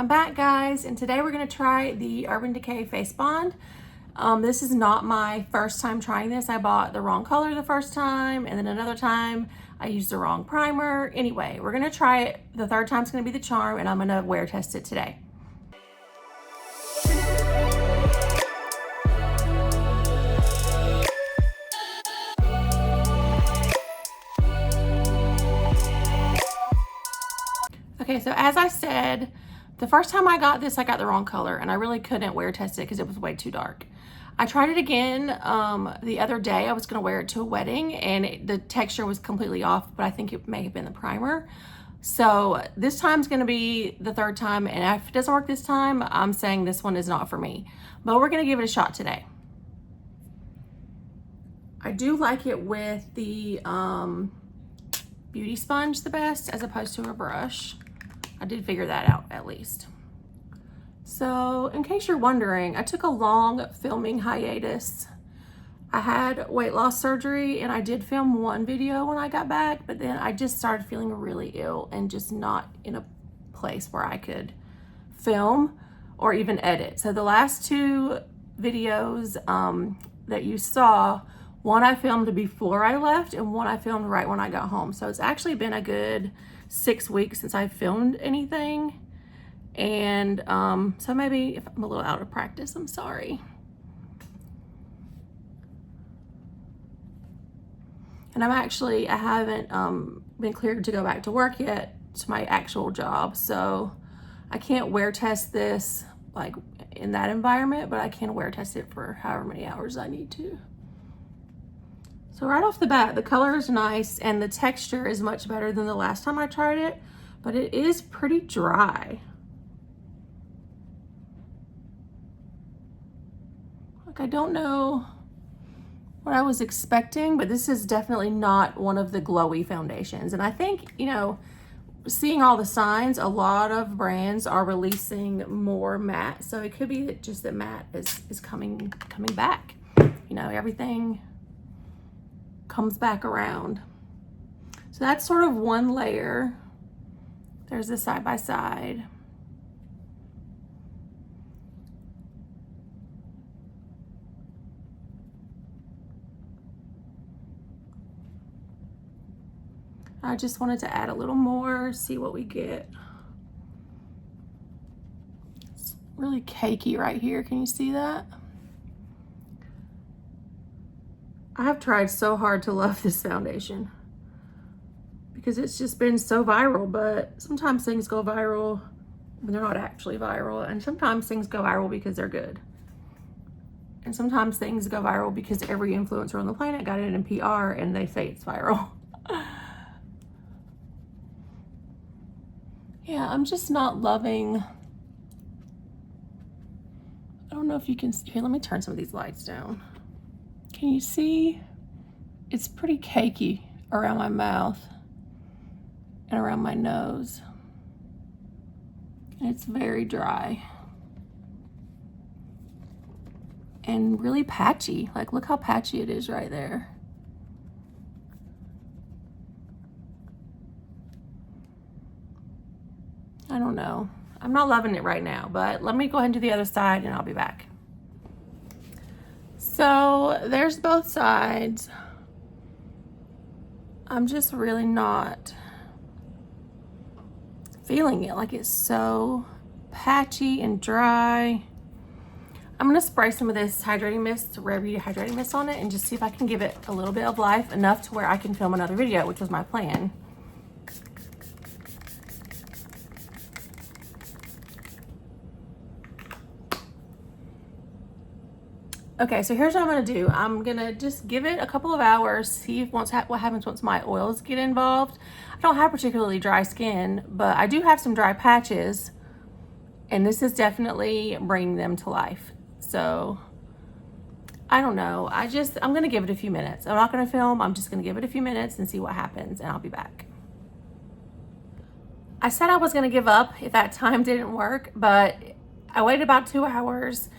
I'm back, guys, and today we're going to try the Urban Decay Face Bond. This is not my first time trying this. I bought the wrong color the first time, and then another time I used the wrong primer. Anyway, we're going to try it. The third time's going to be the charm, and I'm going to wear test it today. Okay, so as I said, the first time I got this, I got the wrong color, and I really couldn't wear test it because it was way too dark. I tried it again the other day. I was going to wear it to a wedding, and the texture was completely off, but I think it may have been the primer. So this time's going to be the third time, and if it doesn't work this time, I'm saying this one is not for me. But we're going to give it a shot today. I do like it with the beauty sponge the best as opposed to a brush. I did figure that out at least. So in case you're wondering, I took a long filming hiatus. I had weight loss surgery and I did film one video when I got back, but then I just started feeling really ill and just not in a place where I could film or even edit. So the last two videos that you saw, one I filmed before I left and one I filmed right when I got home. So it's actually been a good 6 weeks since I filmed anything. And so maybe if I'm a little out of practice, I'm sorry. And I haven't been cleared to go back to work yet, to my actual job. So I can't wear test this like in that environment, but I can wear test it for however many hours I need to. So right off the bat, the color is nice and the texture is much better than the last time I tried it, but it is pretty dry. Like, I don't know what I was expecting, but this is definitely not one of the glowy foundations. And I think, you know, seeing all the signs, a lot of brands are releasing more matte. So it could be that just that matte is coming back. You know, everything comes back around. So that's sort of one layer. There's the side by side. I just wanted to add a little more, see what we get. It's really cakey right here. Can you see that? I have tried so hard to love this foundation because it's just been so viral, but sometimes things go viral when they're not actually viral, and sometimes things go viral because they're good. And sometimes things go viral because every influencer on the planet got it in PR and they say it's viral. Yeah, I'm just not loving, I don't know if you can, here, let me turn some of these lights down. Can you see? It's pretty cakey around my mouth and around my nose. And it's very dry. And really patchy. Like, look how patchy it is right there. I don't know. I'm not loving it right now, but let me go ahead and do the other side and I'll be back. So there's both sides. I'm just really not feeling it. Like, it's so patchy and dry. I'm gonna spray some of this hydrating mist, Rare Beauty hydrating mist on it, and just see if I can give it a little bit of life, enough to where I can film another video, which was my plan. Okay, so here's what I'm gonna do. I'm gonna just give it a couple of hours, see if what happens once my oils get involved. I don't have particularly dry skin, but I do have some dry patches, and this is definitely bringing them to life. So I don't know. I'm gonna give it a few minutes. I'm not gonna film, I'm just gonna give it a few minutes and see what happens, and I'll be back. I said I was gonna give up if that time didn't work, but I waited about 2 hours.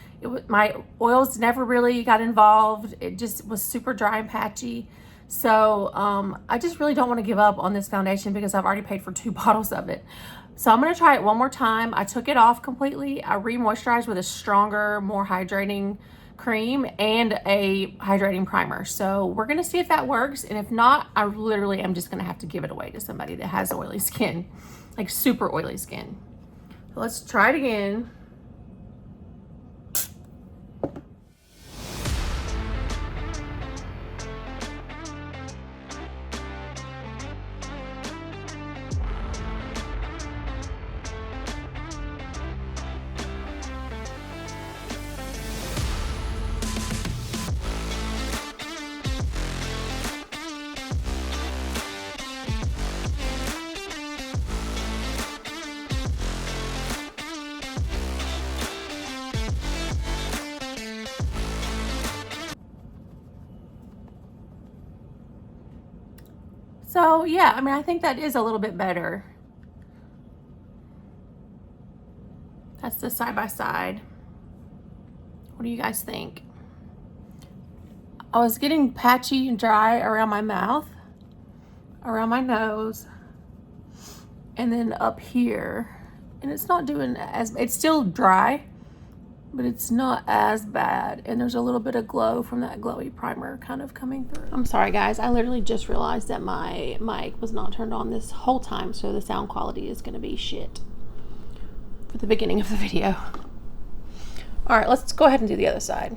My oils never really got involved. It just was super dry and patchy. So I just really don't want to give up on this foundation because I've already paid for 2 bottles of it. So I'm going to try it one more time. I took it off completely. I re-moisturized with a stronger, more hydrating cream and a hydrating primer. So we're going to see if that works. And if not, I literally am just going to have to give it away to somebody that has oily skin, like super oily skin. So let's try it again. So yeah, I mean, I think that is a little bit better. That's the side by side. What do you guys think? I was getting patchy and dry around my mouth, around my nose, and then up here. And it's not doing as, it's still dry, but it's not as bad. And there's a little bit of glow from that glowy primer kind of coming through. I'm sorry guys, I literally just realized that my mic was not turned on this whole time, so the sound quality is gonna be shit for the beginning of the video. All right, let's go ahead and do the other side.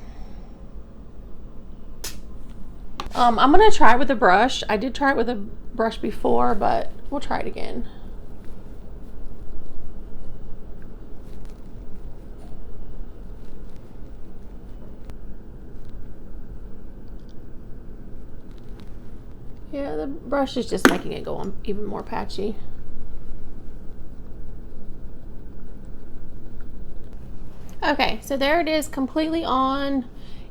I'm gonna try with a brush. I did try it with a brush before, but we'll try it again. Yeah, the brush is just making it go on even more patchy. Okay, so there it is, completely on.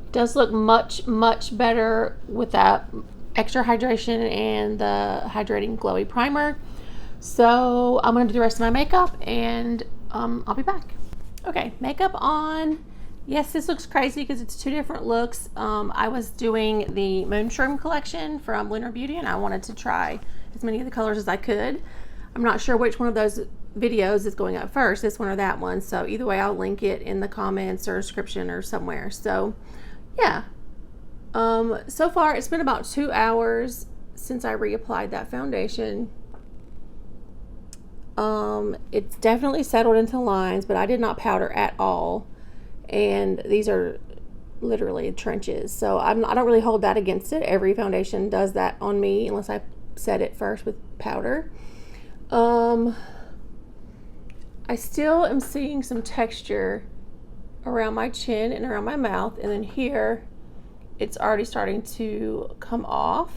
It does look much, much better with that extra hydration and the hydrating glowy primer. So I'm gonna do the rest of my makeup and I'll be back. Okay, makeup on. Yes, this looks crazy because it's two different looks. I was doing the Moonshroom collection from Lunar Beauty and I wanted to try as many of the colors as I could. I'm not sure which one of those videos is going up first, this one or that one. So either way, I'll link it in the comments or description or somewhere. So yeah, so far it's been about 2 hours since I reapplied that foundation. It's definitely settled into lines, but I did not powder at all. And these are literally trenches. So I don't really hold that against it. Every foundation does that on me unless I set it first with powder. I still am seeing some texture around my chin and around my mouth. And then here, it's already starting to come off.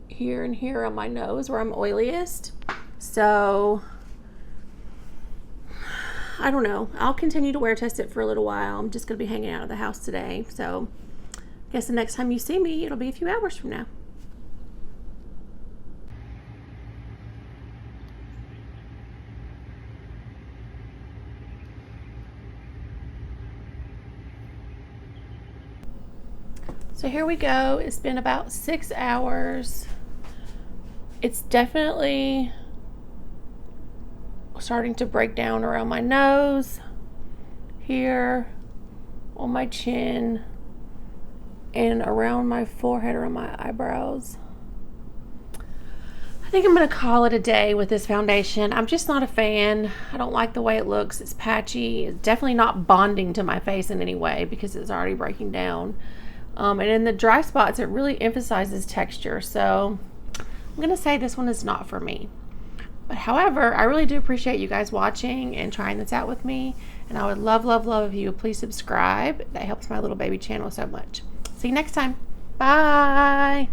Here and here on my nose where I'm oiliest. So I don't know. I'll continue to wear test it for a little while. I'm just going to be hanging out of the house today. So I guess the next time you see me, it'll be a few hours from now. So here we go. It's been about 6 hours. It's definitely starting to break down around my nose, here, on my chin, and around my forehead, around my eyebrows. I think I'm going to call it a day with this foundation. I'm just not a fan. I don't like the way it looks. It's patchy. It's definitely not bonding to my face in any way because it's already breaking down. And in the dry spots, it really emphasizes texture. So I'm going to say this one is not for me. But however, I really do appreciate you guys watching and trying this out with me. And I would love, love, love if you would please subscribe. That helps my little baby channel so much. See you next time. Bye.